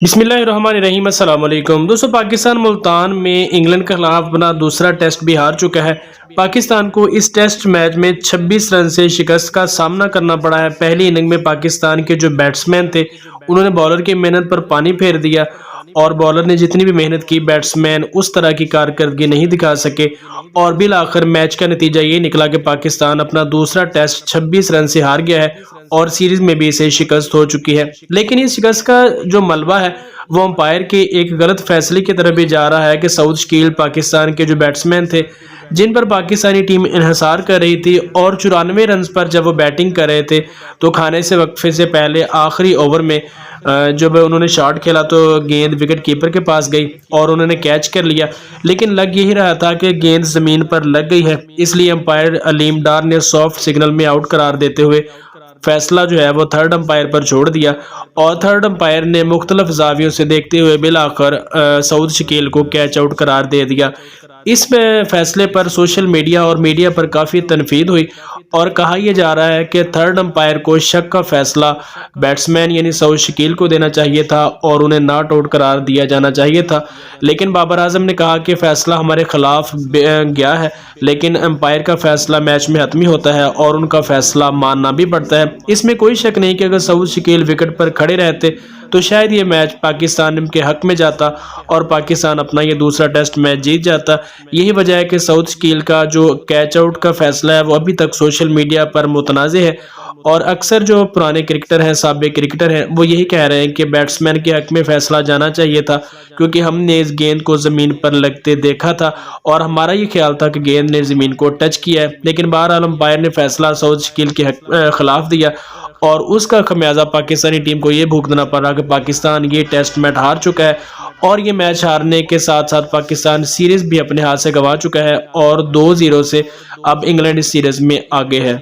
बिस्मिल्लाहिर्रहमानिर्रहीम। अस्सलाम वालेकुम दोस्तों, पाकिस्तान मुल्तान में इंग्लैंड के खिलाफ अपना दूसरा टेस्ट भी हार चुका है। पाकिस्तान को इस टेस्ट मैच में 26 रन से शिकस्त का सामना करना पड़ा है। पहली इनिंग में पाकिस्तान के जो बैट्समैन थे उन्होंने बॉलर की मेहनत पर पानी फेर दिया और बॉलर ने जितनी भी मेहनत की बैट्समैन उस तरह की कारकर्दगी नहीं दिखा सके और बिल आखिर मैच का नतीजा ये निकला कि पाकिस्तान अपना दूसरा टेस्ट 26 रन से हार गया है और सीरीज में भी इसे शिकस्त हो चुकी है। लेकिन इस शिकस्त का जो मलबा है वो अंपायर के एक गलत फैसले की तरफ भी जा रहा है कि साउथ शकील पाकिस्तान के जो बैट्समैन थे जिन पर पाकिस्तानी टीम इन्हिसार कर रही थी और 94 रन पर जब वो बैटिंग कर रहे थे तो खाने से वक्फे से पहले आखिरी ओवर में जब उन्होंने शॉट खेला तो गेंद विकेट कीपर के पास गई और उन्होंने कैच कर लिया, लेकिन लग यही रहा था कि गेंद जमीन पर लग गई है। इसलिए अंपायर अलीम डार ने सॉफ्ट सिग्नल में आउट करार देते हुए फैसला जो है वो थर्ड अंपायर पर छोड़ दिया और थर्ड अंपायर ने मुख्तलिफ जावियों से देखते हुए बिल आखिर सऊद शकील को कैच आउट करार दे दिया। इस फैसले पर सोशल मीडिया और मीडिया पर काफ़ी तनकीद हुई और कहा यह जा रहा है कि थर्ड अंपायर को शक का फैसला बैट्समैन यानी सऊद शकील को देना चाहिए था और उन्हें नॉट आउट करार दिया जाना चाहिए था। लेकिन बाबर आजम ने कहा कि फैसला हमारे खिलाफ गया है, लेकिन अंपायर का फैसला मैच में हतमी होता है और उनका फैसला मानना भी पड़ता है। इसमें कोई शक नहीं कि अगर सऊद शकील विकेट पर खड़े रहते तो शायद ये मैच पाकिस्तान के हक में जाता और पाकिस्तान अपना ये दूसरा टेस्ट मैच जीत जाता। यही वजह है कि सऊद शकील का जो कैच आउट का फैसला है वो अभी तक सोशल मीडिया पर मुतनाज़े है और अक्सर जो पुराने क्रिकेटर हैं, साबिक क्रिकेटर हैं, वो यही कह रहे हैं कि बैट्समैन के हक में फैसला जाना चाहिए था क्योंकि हमने इस गेंद को ज़मीन पर लगते देखा था और हमारा ये ख्याल था कि गेंद ने ज़मीन को टच किया है। लेकिन बहरहाल अंपायर ने फैसला सऊद शकील के खिलाफ दिया और उसका खमियाजा पाकिस्तानी टीम को ये भुगतना पड़ा कि पाकिस्तान ये टेस्ट मैच हार चुका है और ये मैच हारने के साथ साथ पाकिस्तान सीरीज भी अपने हाथ से गंवा चुका है और 2-0 से अब इंग्लैंड इस सीरीज में आगे है।